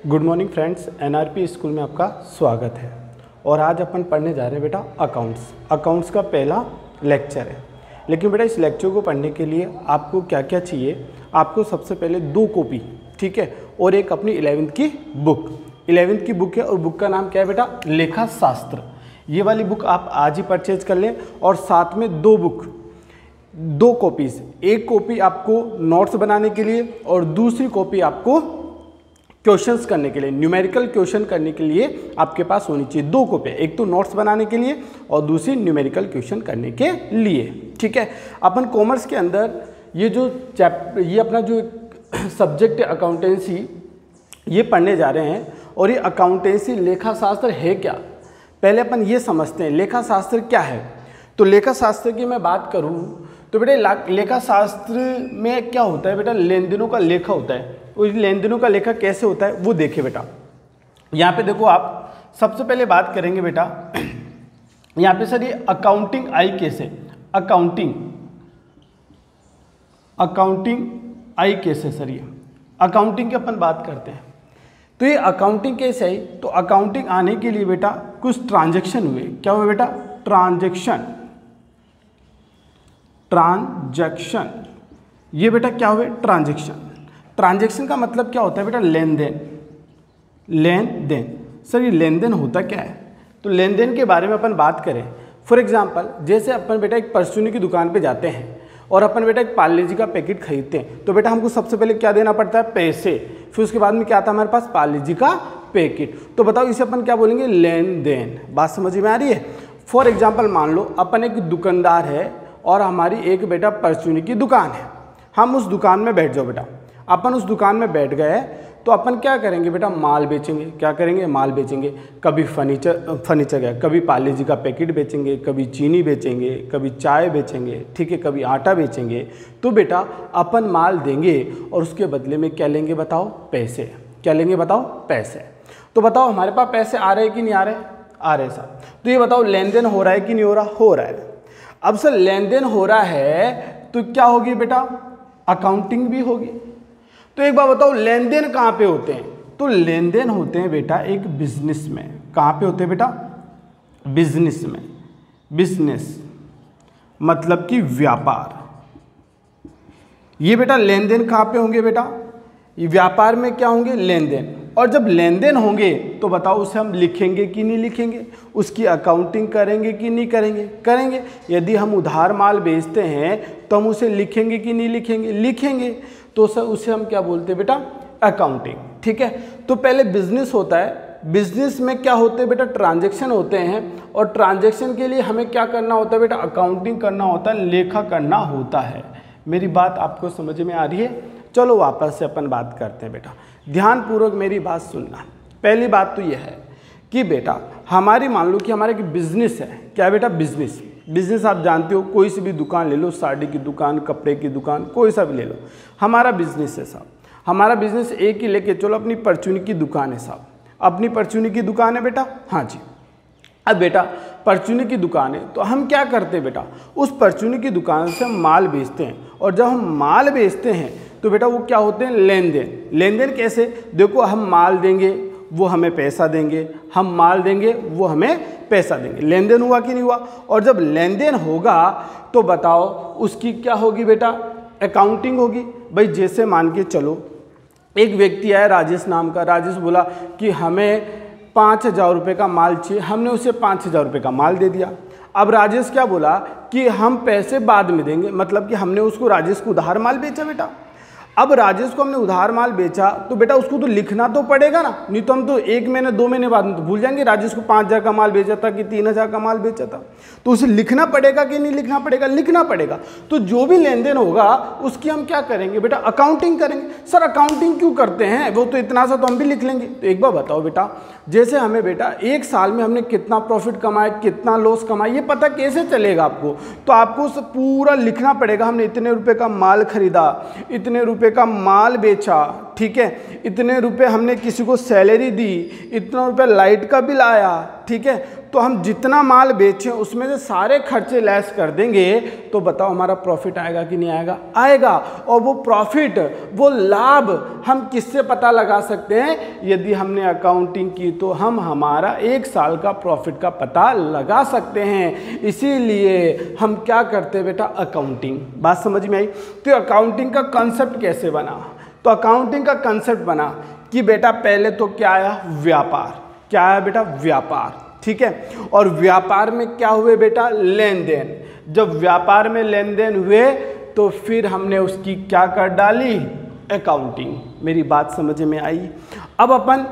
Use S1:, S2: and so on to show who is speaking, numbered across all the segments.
S1: Good morning friends, NRP school में आपका स्वागत है। और आज अपन पढ़ने जा रहे हैं बेटा अकाउंट्स का पहला लेक्चर है। लेकिन बेटा इस लेक्चर को पढ़ने के लिए आपको क्या क्या चाहिए, आपको सबसे पहले 2 कॉपी, ठीक है, और एक अपनी 11वीं की बुक है। और बुक का नाम क्या है बेटा? लेखा शास्त्र। ये वाली बुक आप आज ही परचेज कर लें। और साथ में 2 कॉपीज़, एक कॉपी आपको नोट्स बनाने के लिए और दूसरी कॉपी आपको क्वेश्चंस करने के लिए, न्यूमेरिकल क्वेश्चन करने के लिए आपके पास होनी चाहिए। 2 कॉपी, एक तो नोट्स बनाने के लिए और दूसरी न्यूमेरिकल क्वेश्चन करने के लिए, ठीक है। अपन कॉमर्स के अंदर ये अपना जो सब्जेक्ट है अकाउंटेंसी, ये पढ़ने जा रहे हैं। और ये अकाउंटेंसी लेखा शास्त्र है क्या, पहले अपन ये समझते हैं लेखा शास्त्र क्या है। तो लेखा शास्त्र की मैं बात करूँ तो बेटा लेखा शास्त्र में क्या होता है बेटा? लेन देनों का लेखा होता है। उस लेन देनों का लेखा कैसे होता है वो देखिए बेटा। यहाँ पे देखो, आप सबसे पहले बात करेंगे बेटा, यहाँ पे सर ये अकाउंटिंग आई कैसे, अकाउंटिंग आई कैसे सर, ये अकाउंटिंग की अपन बात करते हैं। तो ये अकाउंटिंग कैसे आई? तो अकाउंटिंग आने के लिए बेटा कुछ ट्रांजैक्शन हुए। क्या हुए बेटा? ट्रांजैक्शन। ये बेटा क्या हुए? ट्रांजैक्शन का मतलब क्या होता है बेटा? लेन देन। सर ये लेन देन होता क्या है? तो लेन देन के बारे में अपन बात करें, फॉर एग्जांपल जैसे अपन बेटा एक परचूनी की दुकान पे जाते हैं और अपन बेटा एक पार्ले जी का पैकेट खरीदते हैं। तो बेटा हमको सबसे पहले क्या देना पड़ता है? पैसे। फिर उसके बाद में क्या आता है हमारे पास? पार्ले जी का पैकेट। तो बताओ इसे अपन क्या बोलेंगे? लेन देन। बात समझ में आ रही है? फॉर एग्जाम्पल मान लो अपन एक दुकानदार है और हमारी एक बेटा परचूनी की दुकान है। हम उस दुकान में बैठ जाओ बेटा, अपन उस दुकान में बैठ गए तो अपन क्या करेंगे बेटा? माल बेचेंगे। क्या करेंगे? माल बेचेंगे। कभी फर्नीचर गया, कभी पार्ले जी का पैकेट बेचेंगे, कभी चीनी बेचेंगे, कभी चाय बेचेंगे, ठीक है, कभी आटा बेचेंगे। तो बेटा अपन माल देंगे और उसके बदले में क्या लेंगे बताओ? पैसे। क्या लेंगे बताओ? पैसे। तो बताओ हमारे पास पैसे आ रहे हैं कि नहीं आ रहे? आ रहे साहब। तो ये बताओ लेन देन हो रहा है कि नहीं हो रहा? हो रहा है। अब सर लेन देन हो रहा है तो क्या होगी बेटा? अकाउंटिंग भी होगी। तो एक बार बताओ लेन देन कहाँ पे होते हैं? तो लेन देन होते हैं बेटा एक बिजनेस में। कहाँ पे होते हैं बेटा? बिजनेस में। बिजनेस मतलब कि व्यापार। ये बेटा लेन देन कहाँ पे होंगे बेटा? ये व्यापार में क्या होंगे? लेन देन। और जब लेन देन होंगे तो बताओ उसे हम लिखेंगे कि नहीं लिखेंगे? उसकी अकाउंटिंग करेंगे कि नहीं करेंगे? करेंगे। यदि हम उधार माल बेचते हैं तो हम उसे लिखेंगे कि नहीं लिखेंगे? लिखेंगे। तो सर उसे हम क्या बोलते हैं बेटा? अकाउंटिंग, ठीक है। तो पहले बिजनेस होता है। बिजनेस में क्या होते हैं बेटा? ट्रांजैक्शन होते हैं। और ट्रांजैक्शन के लिए हमें क्या करना होता है बेटा? अकाउंटिंग करना होता है, लेखा करना होता है। मेरी बात आपको समझ में आ रही है? चलो वापस से अपन बात करते हैं बेटा, ध्यानपूर्वक मेरी बात सुनना। पहली बात तो यह है कि बेटा हमारी मान लो कि हमारा एक बिजनेस है। क्या है बेटा? बिजनेस आप जानते हो, कोई सी भी दुकान ले लो, साड़ी की दुकान, कपड़े की दुकान, कोई सा भी ले लो, हमारा बिजनेस है साहब। हमारा बिजनेस एक ही लेके चलो, अपनी परचूनी की दुकान है साहब। अपनी परचूनी की दुकान है बेटा? हाँ जी। अब बेटा परचूनी की दुकान है तो हम क्या करते हैं बेटा? उस परचूनी की दुकान से हम माल बेचते हैं। और जब हम माल बेचते हैं तो बेटा वो क्या होते हैं? लेन देन। लेन देन कैसे? देखो हम माल देंगे वो हमें पैसा देंगे, हम माल देंगे वो हमें पैसा देंगे। लेन देन हुआ कि नहीं हुआ? और जब लेन देन होगा तो बताओ उसकी क्या होगी बेटा? अकाउंटिंग होगी। भाई जैसे मान के चलो एक व्यक्ति आया राजेश नाम का। राजेश बोला कि हमें 5,000 रुपये का माल चाहिए। हमने उसे 5,000 रुपये का माल दे दिया। अब राजेश क्या बोला कि हम पैसे बाद में देंगे, मतलब कि हमने उसको राजेश को उधार माल बेचा बेटा। अब राजेश को हमने उधार माल बेचा तो बेटा उसको तो लिखना तो पड़ेगा ना, नहीं तो हम तो 1 महीने 2 महीने बाद में तो भूल जाएंगे राजेश को 5,000 का माल बेचा था कि 3,000 का माल बेचा था। तो उसे लिखना पड़ेगा कि नहीं लिखना पड़ेगा? लिखना पड़ेगा। तो जो भी लेन देन होगा उसकी हम क्या करेंगे बेटा? अकाउंटिंग करेंगे। सर अकाउंटिंग क्यों करते हैं? वो तो इतना सा तो हम भी लिख लेंगे। तो एक बार बताओ बेटा, जैसे हमें बेटा 1 साल में हमने कितना प्रॉफिट कमाया, कितना लॉस कमाया, ये पता कैसे चलेगा आपको? तो आपको पूरा लिखना पड़ेगा। हमने इतने रुपए का माल खरीदा, इतने रुपए का माल बेचा, ठीक है, इतने रुपए हमने किसी को सैलरी दी, इतना रुपए लाइट का बिल आया, ठीक है। तो हम जितना माल बेचें उसमें से सारे खर्चे लेस कर देंगे तो बताओ हमारा प्रॉफिट आएगा कि नहीं आएगा? आएगा। और वो प्रॉफिट, वो लाभ हम किससे पता लगा सकते हैं? यदि हमने अकाउंटिंग की तो हम हमारा 1 साल का प्रॉफिट का पता लगा सकते हैं। इसीलिए हम क्या करते हैं बेटा? अकाउंटिंग। बात समझ में आई? तो अकाउंटिंग का कॉन्सेप्ट कैसे बना? तो अकाउंटिंग का कॉन्सेप्ट बना कि बेटा पहले तो क्या आया? व्यापार। क्या आया बेटा? व्यापार। ठीक है। और व्यापार में क्या हुए बेटा? लेन देन। जब व्यापार में लेन देन हुए तो फिर हमने उसकी क्या कर डाली? अकाउंटिंग। मेरी बात समझ में आई? अब अपन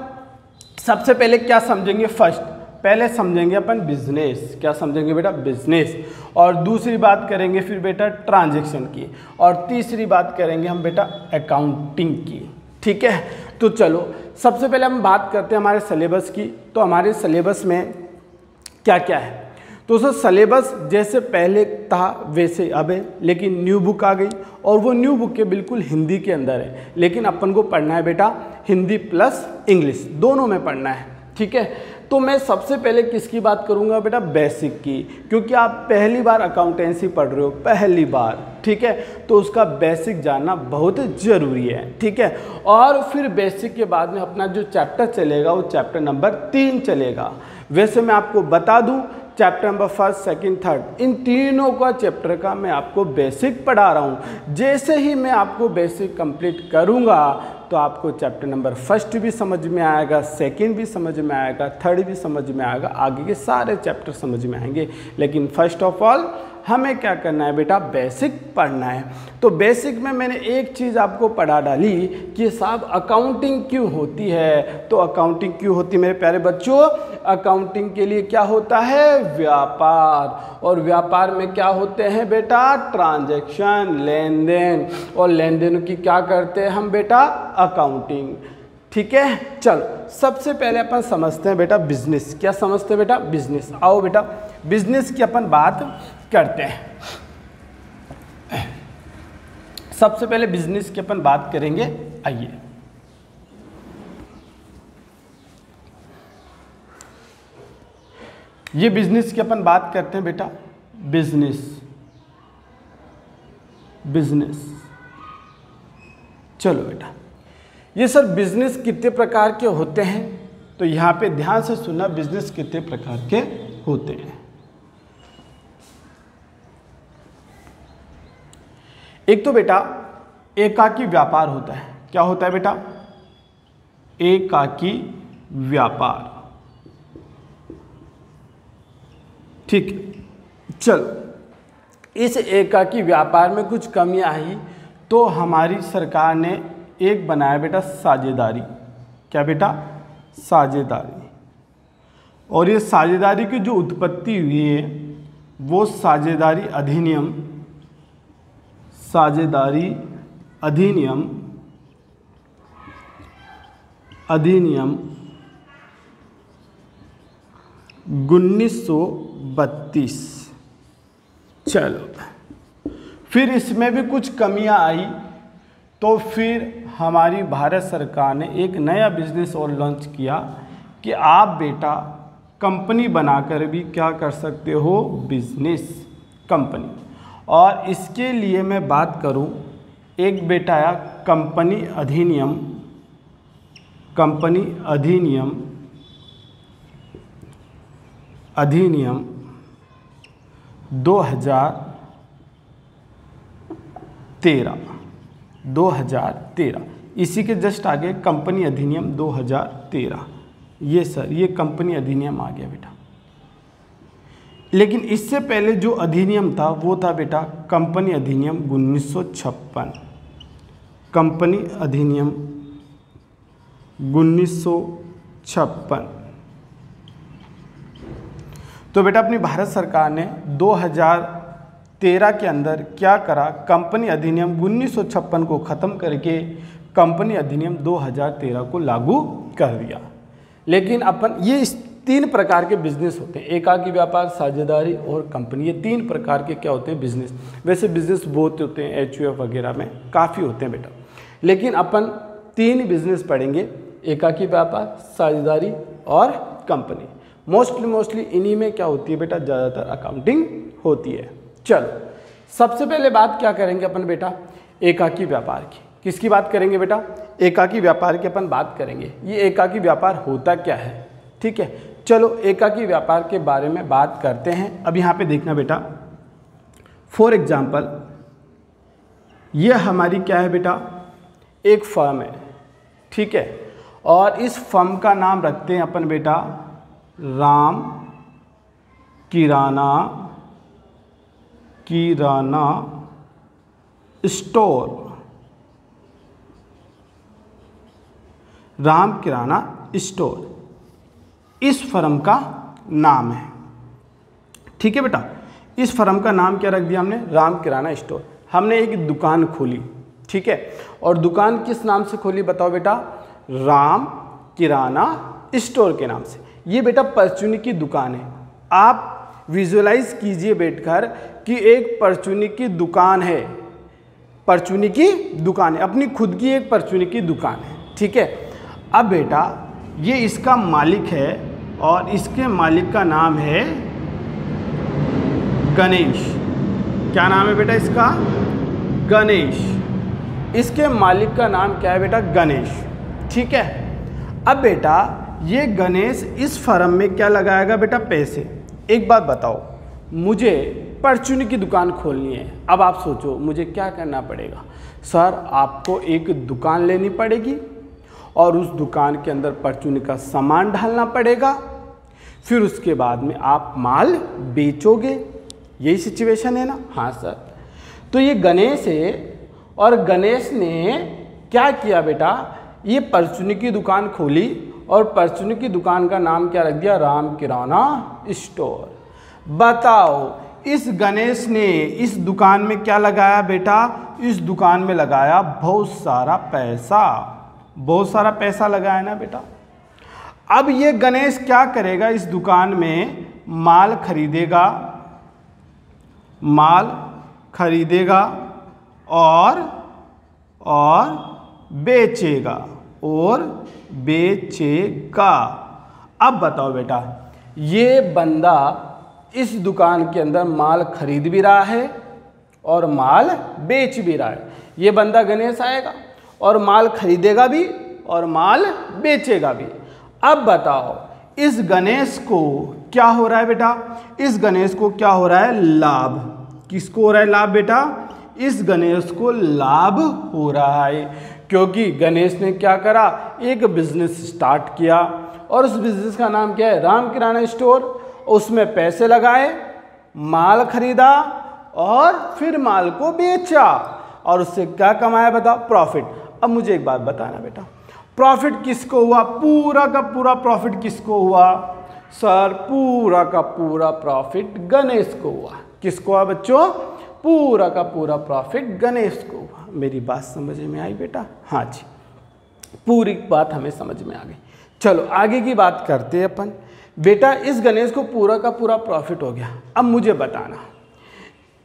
S1: सबसे पहले क्या समझेंगे? फर्स्ट पहले समझेंगे अपन बिजनेस। क्या समझेंगे बेटा? बिजनेस। और दूसरी बात करेंगे फिर बेटा ट्रांजैक्शन की, और तीसरी बात करेंगे हम बेटा अकाउंटिंग की। ठीक है। तो चलो सबसे पहले हम बात करते हैं हमारे सिलेबस की। तो हमारे सिलेबस में क्या क्या है? तो सर सिलेबस जैसे पहले था वैसे अब है, लेकिन न्यू बुक आ गई और वो न्यू बुक के बिल्कुल हिंदी के अंदर है, लेकिन अपन को पढ़ना है बेटा हिंदी प्लस इंग्लिश दोनों में पढ़ना है। ठीक है। तो मैं सबसे पहले किसकी बात करूंगा बेटा? बेसिक की, क्योंकि आप पहली बार अकाउंटेंसी पढ़ रहे हो, पहली बार। ठीक है। तो उसका बेसिक जानना बहुत ज़रूरी है। ठीक है। और फिर बेसिक के बाद में अपना जो चैप्टर चलेगा वो चैप्टर नंबर 3 चलेगा। वैसे मैं आपको बता दूं चैप्टर नंबर 1, 2, 3 इन तीनों का चैप्टर का मैं आपको बेसिक पढ़ा रहा हूँ। जैसे ही मैं आपको बेसिक कंप्लीट करूँगा तो आपको चैप्टर नंबर 1 भी समझ में आएगा, 2 भी समझ में आएगा, 3 भी समझ में आएगा, आगे के सारे चैप्टर समझ में आएंगे। लेकिन फर्स्ट ऑफ ऑल हमें क्या करना है बेटा? बेसिक पढ़ना है। तो बेसिक में मैंने एक चीज़ आपको पढ़ा डाली कि साहब अकाउंटिंग क्यों होती है। तो अकाउंटिंग क्यों होती है मेरे प्यारे बच्चों? अकाउंटिंग के लिए क्या होता है? व्यापार। और व्यापार में क्या होते हैं बेटा? ट्रांजैक्शन, लेन देन। और लेन देन की क्या करते हैं हम बेटा? अकाउंटिंग। ठीक है। चलो सबसे पहले अपन समझते हैं बेटा बिजनेस। क्या समझते हैं बेटा? बिजनेस। आओ बेटा बिजनेस की अपन बात करते हैं। सबसे पहले बिजनेस की अपन बात करेंगे। आइए ये बिजनेस की अपन बात करते हैं बेटा। Business, business. चलो बेटा ये सर बिजनेस कितने प्रकार के होते हैं? तो यहाँ पे ध्यान से सुनना, बिजनेस कितने प्रकार के होते हैं। एक तो बेटा एकाकी व्यापार होता है। क्या होता है बेटा? एकाकी व्यापार। ठीक। चलो इस एकाकी व्यापार में कुछ कमियां आई तो हमारी सरकार ने एक बनाया बेटा साझेदारी। क्या बेटा? साझेदारी। और ये साझेदारी की जो उत्पत्ति हुई है वो साझेदारी अधिनियम, साझेदारी अधिनियम 1932। चलो फिर इसमें भी कुछ कमियां आई तो फिर हमारी भारत सरकार ने एक नया बिजनेस और लॉन्च किया कि आप बेटा कंपनी बनाकर भी क्या कर सकते हो? Business company. और इसके लिए मैं बात करूं, एक बेटा आया कंपनी अधिनियम, कंपनी अधिनियम 2013। इसी के जस्ट आगे कंपनी अधिनियम 2013। ये सर ये कंपनी अधिनियम आ गया बेटा। लेकिन इससे पहले जो अधिनियम था वो था बेटा कंपनी अधिनियम 1956। कंपनी अधिनियम 1956। तो बेटा अपनी भारत सरकार ने 2013 के अंदर क्या करा? कंपनी अधिनियम 1956 को ख़त्म करके कंपनी अधिनियम 2013 को लागू कर दिया। लेकिन अपन ये 3 प्रकार के बिजनेस होते हैं, एकाकी व्यापार, साझेदारी और कंपनी। ये 3 प्रकार के क्या होते हैं? बिजनेस। वैसे बिजनेस बहुत होते हैं, HUF वगैरह में काफ़ी होते हैं बेटा, लेकिन अपन 3 बिजनेस पढ़ेंगे, एकाकी व्यापार, साझेदारी और कंपनी। मोस्टली इन्हीं में क्या होती है बेटा, ज़्यादातर अकाउंटिंग होती है। चलो सबसे पहले बात क्या करेंगे अपन बेटा, एकाकी व्यापार की। किसकी बात करेंगे बेटा, एकाकी व्यापार की अपन बात करेंगे। ये एकाकी व्यापार होता क्या है, ठीक है। चलो एकाकी व्यापार के बारे में बात करते हैं। अब यहाँ पे देखना बेटा, फॉर एग्जाम्पल ये हमारी क्या है बेटा, एक फर्म है, ठीक है। और इस फर्म का नाम रखते हैं अपन बेटा राम किराना स्टोर, राम किराना स्टोर इस फर्म का नाम है, ठीक है बेटा। इस फर्म का नाम क्या रख दिया हमने, राम किराना स्टोर। हमने एक दुकान खोली, ठीक है। और दुकान किस नाम से खोली बताओ बेटा, राम किराना स्टोर के नाम से। ये बेटा परचूनी की दुकान है। आप विजुअलाइज कीजिए बैठकर कि एक परचूनी की दुकान है, परचूनी की दुकान है, अपनी खुद की एक परचूनी की दुकान है, ठीक है। अब बेटा ये इसका मालिक है और इसके मालिक का नाम है गणेश। क्या नाम है बेटा इसका, गणेश। इसके मालिक का नाम क्या है बेटा, गणेश, ठीक है। अब बेटा ये गणेश इस फर्म में क्या लगाएगा बेटा, पैसे। एक बात बताओ, मुझे परचूनी की दुकान खोलनी है। अब आप सोचो मुझे क्या करना पड़ेगा। सर आपको एक दुकान लेनी पड़ेगी और उस दुकान के अंदर परचूनी का सामान डालना पड़ेगा, फिर उसके बाद में आप माल बेचोगे। यही सिचुएशन है ना। हाँ सर। तो ये गणेश है और गणेश ने क्या किया बेटा, ये परचूनी की दुकान खोली और परचूनी की दुकान का नाम क्या रख दिया, राम किराना स्टोर। बताओ इस गणेश ने इस दुकान में क्या लगाया बेटा, इस दुकान में लगाया बहुत सारा पैसा, बहुत सारा पैसा लगाया ना बेटा। अब ये गणेश क्या करेगा, इस दुकान में माल खरीदेगा और बेचेगा। अब बताओ बेटा, ये बंदा इस दुकान के अंदर माल खरीद भी रहा है और माल बेच भी रहा है। ये बंदा गणेश आएगा और माल खरीदेगा भी और माल बेचेगा भी। अब बताओ इस गणेश को क्या हो रहा है बेटा, इस गणेश को क्या हो रहा है, लाभ। किसको हो रहा है लाभ बेटा, इस गणेश को लाभ हो रहा है, क्योंकि गणेश ने क्या करा, एक बिजनेस स्टार्ट किया और उस बिजनेस का नाम क्या है, राम किराना स्टोर। उसमें पैसे लगाए, माल खरीदा और फिर माल को बेचा और उससे क्या कमाया बताओ, प्रॉफिट। अब मुझे एक बात बताना बेटा, प्रॉफिट किसको हुआ, पूरा का पूरा प्रॉफिट किसको हुआ सर, पूरा का पूरा प्रॉफिट गणेश को हुआ। किसको हुआ बच्चों, पूरा का पूरा प्रॉफिट गणेश को हुआ। मेरी बात समझ में आई बेटा, हाँ जी, पूरी बात हमें समझ में आ गई। चलो आगे की बात करते हैं अपन। बेटा इस गणेश को पूरा का पूरा प्रॉफिट हो गया। अब मुझे बताना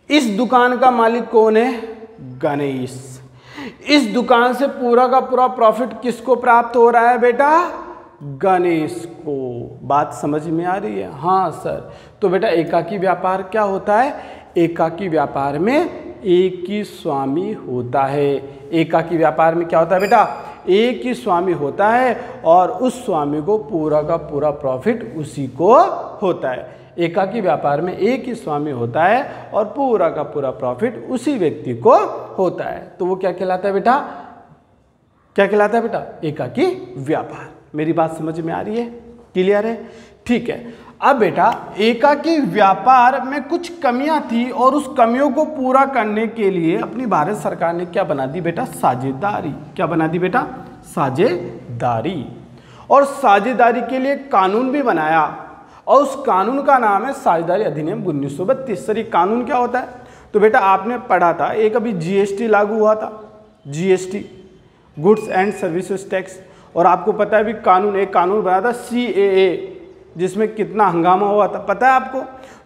S1: इस दुकान का मालिक कौन है, गणेश। इस दुकान से पूरा का पूरा प्रॉफिट किसको प्राप्त हो रहा है बेटा, गणेश को। बात समझ में आ रही है, हाँ सर। तो बेटा एकाकी व्यापार क्या होता है, एकाकी व्यापार में एक ही स्वामी होता है। एकाकी व्यापार में क्या होता है बेटा, एक ही स्वामी होता है और उस स्वामी को पूरा का पूरा प्रॉफिट उसी को होता है। एकाकी व्यापार में एक ही स्वामी होता है और पूरा का पूरा प्रॉफिट उसी व्यक्ति को होता है। तो वो क्या कहलाता है बेटा, क्या कहलाता है बेटा, एकाकी व्यापार। मेरी बात समझ में आ रही है, क्लियर है, ठीक है। अब बेटा एकाकी व्यापार में कुछ कमियां थी और उस कमियों को पूरा करने के लिए अपनी भारत सरकार ने क्या बना दी बेटा, साझेदारी। क्या बना दी बेटा, साझेदारी। और साझेदारी के लिए कानून भी बनाया और उस कानून का नाम है साझेदारी अधिनियम 1932। सर ये कानून क्या होता है, तो बेटा आपने पढ़ा था, एक अभी जीएसटी लागू हुआ था, GST goods and services tax. और आपको पता है भी कानून, एक कानून बना था CAA, जिसमें कितना हंगामा हुआ था, पता है आपको।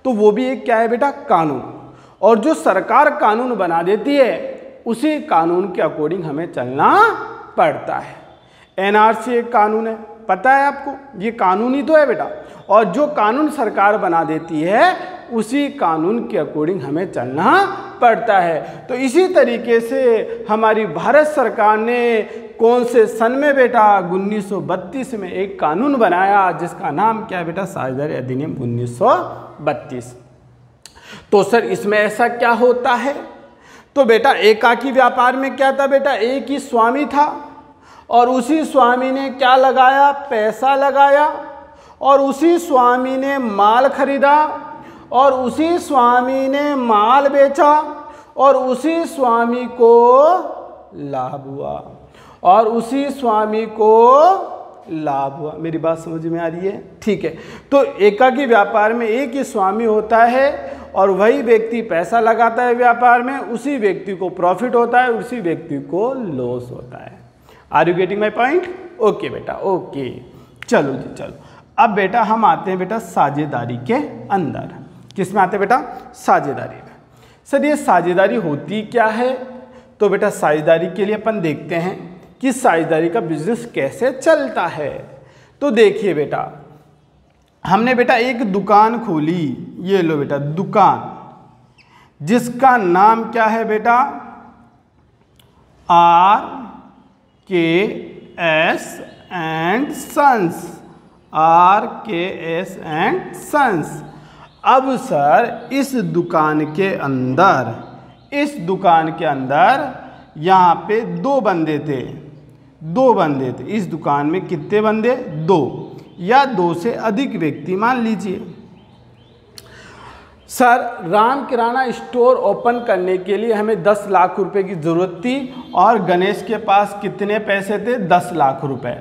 S1: तो वो भी एक क्या है बेटा, कानून। और जो सरकार कानून बना देती है उसी कानून के अकॉर्डिंग हमें चलना पड़ता है। NRC एक कानून है, पता है आपको, ये कानून ही तो है बेटा। और जो कानून सरकार बना देती है उसी कानून के अकॉर्डिंग हमें चलना पड़ता है। तो इसी तरीके से हमारी भारत सरकार ने कौन से सन में बेटा 1932 में एक कानून बनाया जिसका नाम क्या है बेटा, साझेदारी अधिनियम 1932। तो सर इसमें ऐसा क्या होता है, तो बेटा एकाकी व्यापार में क्या था बेटा, एक ही स्वामी था और उसी स्वामी ने क्या लगाया, पैसा लगाया और उसी स्वामी ने माल खरीदा और उसी स्वामी ने माल बेचा और उसी स्वामी को लाभ हुआ और उसी स्वामी को लाभ हुआ। मेरी बात समझ में आ रही है? ठीक है। तो एकाकी व्यापार में एक ही स्वामी होता है और वही व्यक्ति पैसा लगाता है व्यापार में, उसी व्यक्ति को प्रॉफिट होता है, उसी व्यक्ति को लॉस होता है। Are you getting my point? Okay बेटा, ओके। चलो जी चलो, अब बेटा हम आते हैं बेटा साझेदारी के अंदर। किस में आते हैं बेटा? साझेदारी में। सर ये साझेदारी होती क्या है? तो बेटा साझेदारी के लिए अपन देखते हैं कि साझेदारी का बिजनेस कैसे चलता है। तो देखिए बेटा, हमने बेटा एक दुकान खोली, ये लो बेटा दुकान, जिसका नाम क्या है बेटा, RKS and sons, RKS and sons. अब सर इस दुकान के अंदर यहाँ पे दो बंदे थे। इस दुकान में कितने बंदे? दो या दो से अधिक व्यक्ति मान लीजिए। सर राम किराना स्टोर ओपन करने के लिए हमें 10 लाख रुपए की ज़रूरत थी और गणेश के पास कितने पैसे थे? 10 लाख रुपए।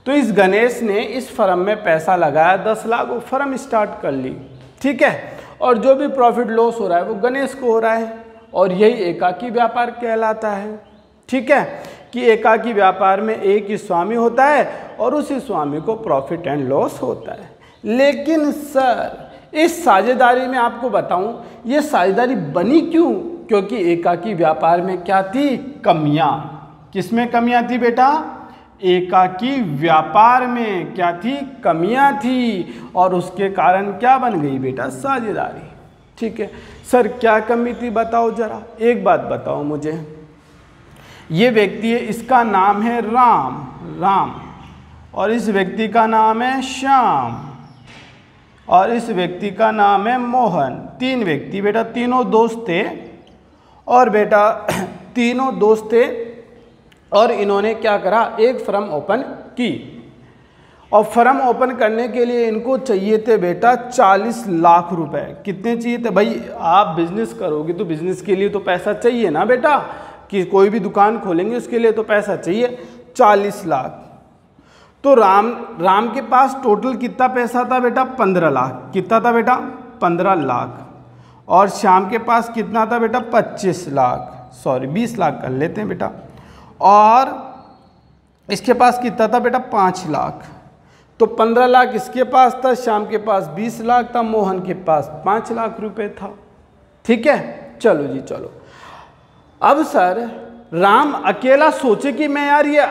S1: तो इस गणेश ने इस फर्म में पैसा लगाया 10 लाख, वो फर्म स्टार्ट कर ली, ठीक है। और जो भी प्रॉफिट लॉस हो रहा है वो गणेश को हो रहा है और यही एकाकी व्यापार कहलाता है, ठीक है, कि एकाकी व्यापार में एक ही स्वामी होता है और उसी स्वामी को प्रॉफिट एंड लॉस होता है। लेकिन सर इस साझेदारी में आपको बताऊं, ये साझेदारी बनी क्यों? क्योंकि एकाकी व्यापार में क्या थी? कमियां। किसमें कमियां थी बेटा? एकाकी व्यापार में क्या थी? कमियां थी और उसके कारण क्या बन गई बेटा? साझेदारी, ठीक है। सर क्या कमी थी बताओ जरा, एक बात बताओ मुझे। ये व्यक्ति है, इसका नाम है राम और इस व्यक्ति का नाम है श्याम और इस व्यक्ति का नाम है मोहन। 3 व्यक्ति बेटा, तीनों दोस्त थे और बेटा तीनों दोस्त थे और इन्होंने क्या करा? एक फर्म ओपन की और फर्म ओपन करने के लिए इनको चाहिए थे बेटा 40 लाख रुपए। कितने चाहिए थे भाई? आप बिजनेस करोगे तो बिजनेस के लिए तो पैसा चाहिए ना बेटा, कि कोई भी दुकान खोलेंगे उसके लिए तो पैसा चाहिए। 40 लाख। तो राम के पास टोटल कितना पैसा था बेटा? 15 लाख। कितना था बेटा? 15 लाख। और श्याम के पास कितना था बेटा? 25 लाख, सॉरी 20 लाख कर लेते हैं बेटा। और इसके पास कितना था बेटा? 5 लाख। तो 15 लाख इसके पास था, श्याम के पास 20 लाख था, मोहन के पास 5 लाख रुपए था, ठीक है। चलो जी चलो, अब सर राम अकेला सोचे कि मैं यार ये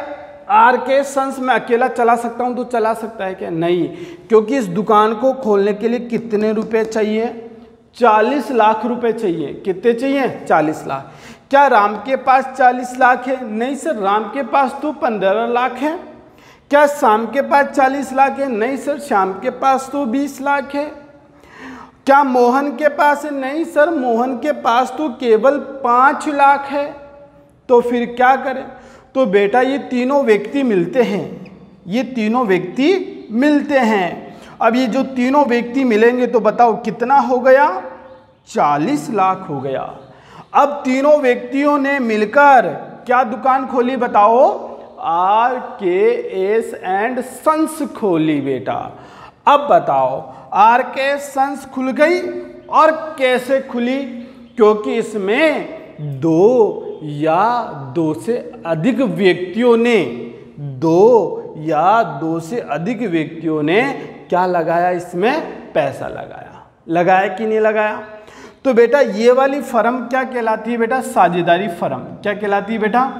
S1: RKS सन्स में अकेला चला सकता हूं, तो चला सकता है क्या? नहीं, क्योंकि इस दुकान को खोलने के लिए कितने रुपए चाहिए? 40 लाख रुपए चाहिए। कितने चाहिए? 40 लाख। क्या राम के पास 40 लाख है? नहीं सर, राम के पास तो 15 लाख है। क्या श्याम के पास 40 लाख है? नहीं सर, श्याम के पास तो 20 लाख है। क्या मोहन के पास है? नहीं सर, मोहन के पास तो केवल 5 लाख है। तो फिर क्या करें? तो बेटा ये तीनों व्यक्ति मिलते हैं, अब ये जो तीनों व्यक्ति मिलेंगे तो बताओ कितना हो गया? 40 लाख हो गया। अब तीनों व्यक्तियों ने मिलकर क्या दुकान खोली बताओ? RKS एंड सन्स खोली बेटा। अब बताओ RKS सन्स खुल गई और कैसे खुली? क्योंकि इसमें 2 या 2 से अधिक व्यक्तियों ने क्या लगाया? इसमें पैसा लगाया कि नहीं लगाया? तो बेटा ये वाली फर्म क्या कहलाती है बेटा? साझेदारी फर्म। क्या कहलाती है बेटा?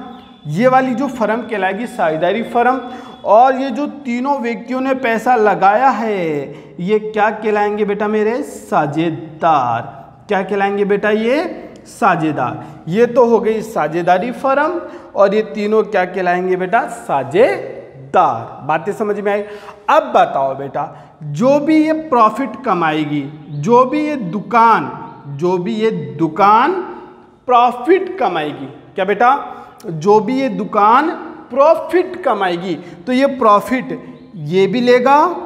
S1: ये वाली जो फर्म कहलाएगी साझेदारी फर्म। और ये जो तीनों व्यक्तियों ने पैसा लगाया है ये क्या कहलाएंगे बेटा मेरे? साझेदार। क्या कहलाएंगे बेटा? ये साझेदार। ये तो हो गई साझेदारी फर्म और ये तीनों क्या कहलाएंगे बेटा? साझेदार। बातें समझ में आई? अब बताओ बेटा, जो भी ये प्रॉफिट कमाएगी, जो भी ये दुकान प्रॉफिट कमाएगी, क्या बेटा? जो भी ये दुकान प्रॉफिट कमाएगी तो ये प्रॉफिट ये भी लेगा,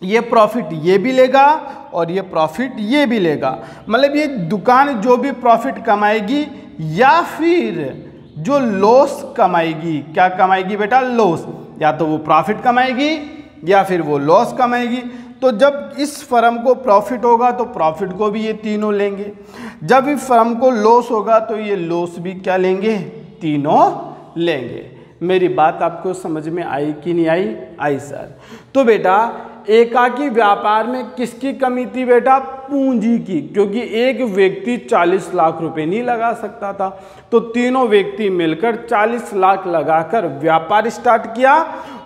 S1: ये प्रॉफिट ये भी लेगा और ये प्रॉफिट ये भी लेगा। मतलब ये दुकान जो भी प्रॉफिट कमाएगी या फिर जो लॉस कमाएगी, क्या कमाएगी बेटा? लॉस। या तो वो प्रॉफिट कमाएगी या फिर वो लॉस कमाएगी। तो जब इस फर्म को प्रॉफिट होगा तो प्रॉफिट को भी ये तीनों लेंगे, जब इस फर्म को लॉस होगा तो ये लॉस भी क्या लेंगे? तीनों लेंगे। मेरी बात आपको समझ में आई कि नहीं आई? आई सर। तो बेटा एकाकी व्यापार में किसकी कमी थी बेटा? पूंजी की, क्योंकि एक व्यक्ति 40 लाख रुपए नहीं लगा सकता था, तो तीनों व्यक्ति मिलकर 40 लाख लगाकर व्यापार स्टार्ट किया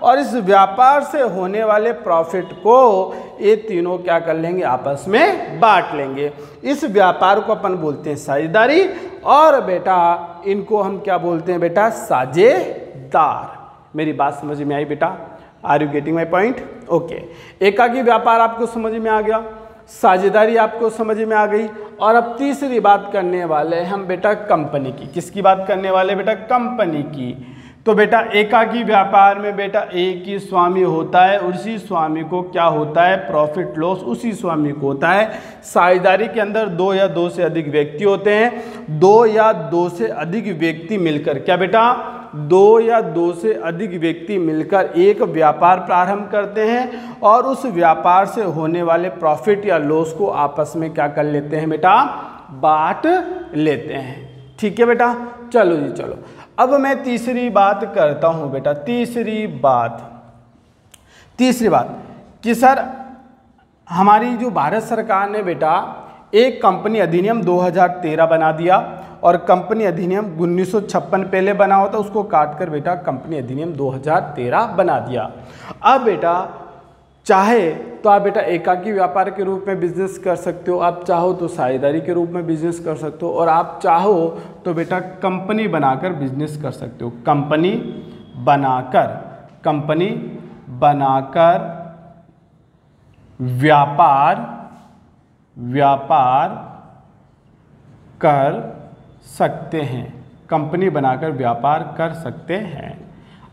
S1: और इस व्यापार से होने वाले प्रॉफिट को ये तीनों क्या कर लेंगे? आपस में बांट लेंगे। इस व्यापार को अपन बोलते हैं साझेदारी और बेटा इनको हम क्या बोलते हैं बेटा? साझेदार। मेरी बात समझ में आई बेटा? Are you getting my point? Okay. एकाकी व्यापार आपको समझ में आ गया, साझेदारी आपको समझ में आ गई। और अब तीसरी बात करने वाले हैं हम बेटा कंपनी की। किसकी बात करने वाले बेटा? कंपनी की। तो बेटा एकाकी व्यापार में बेटा एक ही स्वामी होता है, उसी स्वामी को क्या होता है? प्रॉफिट लॉस उसी स्वामी को होता है। साझेदारी के अंदर 2 या 2 से अधिक व्यक्ति होते हैं। 2 या 2 से अधिक व्यक्ति मिलकर, क्या बेटा? 2 या 2 से अधिक व्यक्ति मिलकर एक व्यापार प्रारंभ करते हैं और उस व्यापार से होने वाले प्रॉफिट या लॉस को आपस में क्या कर लेते हैं बेटा? बांट लेते हैं। ठीक है बेटा? चलो जी चलो। अब मैं तीसरी बात करता हूं बेटा। तीसरी बात कि सर हमारी जो भारत सरकार ने बेटा एक कंपनी अधिनियम 2013 बना दिया और कंपनी अधिनियम 1956 पहले बना होता, उसको काट कर बेटा कंपनी अधिनियम 2013 बना दिया। अब बेटा चाहे तो आप बेटा एकाकी व्यापार के रूप में बिजनेस कर सकते हो, आप चाहो तो साझेदारी के रूप में बिजनेस कर सकते हो और आप चाहो तो बेटा कंपनी बनाकर बिजनेस कर सकते हो। कंपनी बनाकर व्यापार कर सकते हैं। कंपनी बनाकर व्यापार कर सकते हैं।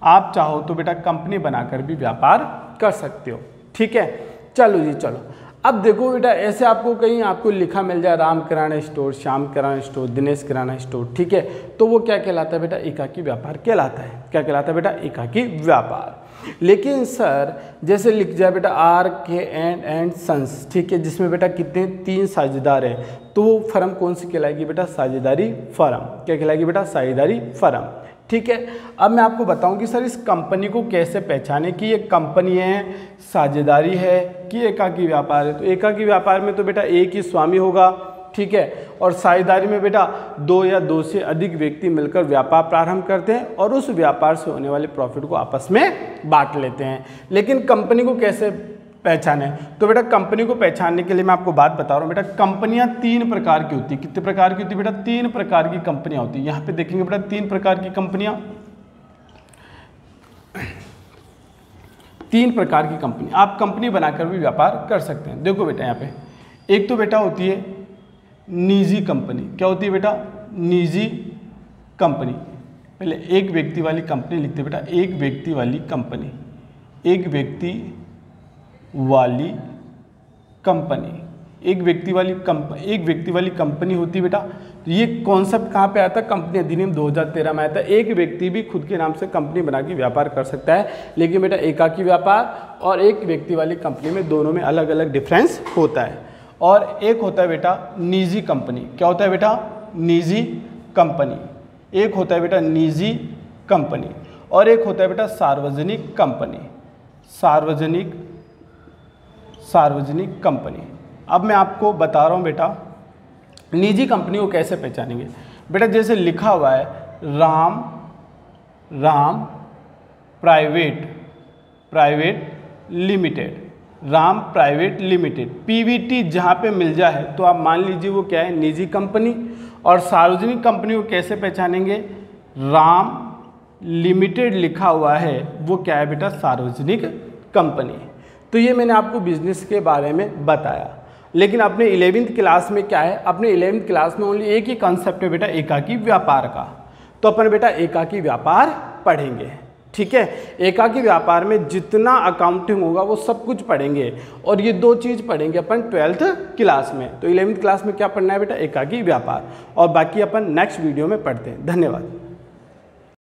S1: आप चाहो तो बेटा कंपनी बनाकर भी व्यापार कर सकते हो। ठीक है? चलो जी चलो। अब देखो बेटा ऐसे आपको कहीं आपको लिखा मिल जाए राम किराना स्टोर, श्याम किराना स्टोर, दिनेश किराना स्टोर, ठीक है, तो वो क्या कहलाता है बेटा? एकाकी व्यापार कहलाता है। क्या कहलाता है बेटा? एकाकी व्यापार। लेकिन सर जैसे लिख जाए बेटा RK & सन्स, ठीक है, जिसमें बेटा कितने? 3 साझेदार हैं, तो वो फर्म कौन सी कहलाएगी बेटा? साझेदारी फर्म। क्या कहलाएगी बेटा? साझेदारी फर्म। ठीक है। अब मैं आपको बताऊं कि सर इस कंपनी को कैसे पहचाने कि ये कंपनी है, साझेदारी है कि एकाकी व्यापार है। तो एकाकी व्यापार में तो बेटा एक ही स्वामी होगा, ठीक है, और साझेदारी में बेटा 2 या 2 से अधिक व्यक्ति मिलकर व्यापार प्रारंभ करते हैं और उस व्यापार से होने वाले प्रॉफिट को आपस में बांट लेते हैं। लेकिन कंपनी को कैसे पहचाने? तो बेटा कंपनी को पहचानने के लिए मैं आपको बात बता रहा हूँ बेटा। कंपनियां 3 प्रकार की होती है। कितने प्रकार की होती है बेटा? 3 प्रकार की कंपनियां होती है। यहाँ पे देखेंगे बेटा 3 प्रकार की कंपनियां, 3 प्रकार की कंपनी। आप कंपनी बनाकर भी व्यापार कर सकते हैं। देखो बेटा यहाँ पे एक तो बेटा होती है निजी कंपनी। क्या होती है बेटा? निजी कंपनी। पहले एक व्यक्ति वाली कंपनी लिखते बेटा, एक व्यक्ति वाली कंपनी, एक व्यक्ति वाली कंपनी, एक व्यक्ति वाली कंपनी होती है बेटा। तो ये कॉन्सेप्ट कहाँ पे आता है? कंपनी अधिनियम 2013 में आता है। एक व्यक्ति भी खुद के नाम से कंपनी बना के व्यापार कर सकता है, लेकिन बेटा एकाकी व्यापार और एक व्यक्ति वाली कंपनी में दोनों में अलग अलग डिफरेंस होता है। और एक होता है बेटा निजी कंपनी। क्या होता है बेटा? निजी कंपनी। एक होता है बेटा निजी कंपनी और एक होता है बेटा सार्वजनिक कंपनी। सार्वजनिक कंपनी। अब मैं आपको बता रहा हूँ बेटा निजी कंपनी को कैसे पहचानेंगे। बेटा जैसे लिखा हुआ है Ram private private limited, Ram private limited. Pvt जहाँ पे मिल जाए तो आप मान लीजिए वो क्या है, निजी कंपनी। और सार्वजनिक कंपनी को कैसे पहचानेंगे, राम लिमिटेड लिखा हुआ है वो क्या है बेटा, सार्वजनिक कंपनी। तो ये मैंने आपको बिजनेस के बारे में बताया। लेकिन अपने 11वीं क्लास में क्या है, अपने 11वीं क्लास में ओनली एक ही कॉन्सेप्ट है बेटा, एकाकी व्यापार का। तो अपन बेटा एकाकी व्यापार पढ़ेंगे, ठीक है। एकाकी व्यापार में जितना अकाउंटिंग होगा वो सब कुछ पढ़ेंगे। और ये 2 चीज़ पढ़ेंगे अपन 12th क्लास में। तो 11वीं क्लास में क्या पढ़ना है बेटा, एकाकी व्यापार। और बाकी अपन नेक्स्ट वीडियो में पढ़ते हैं। धन्यवाद।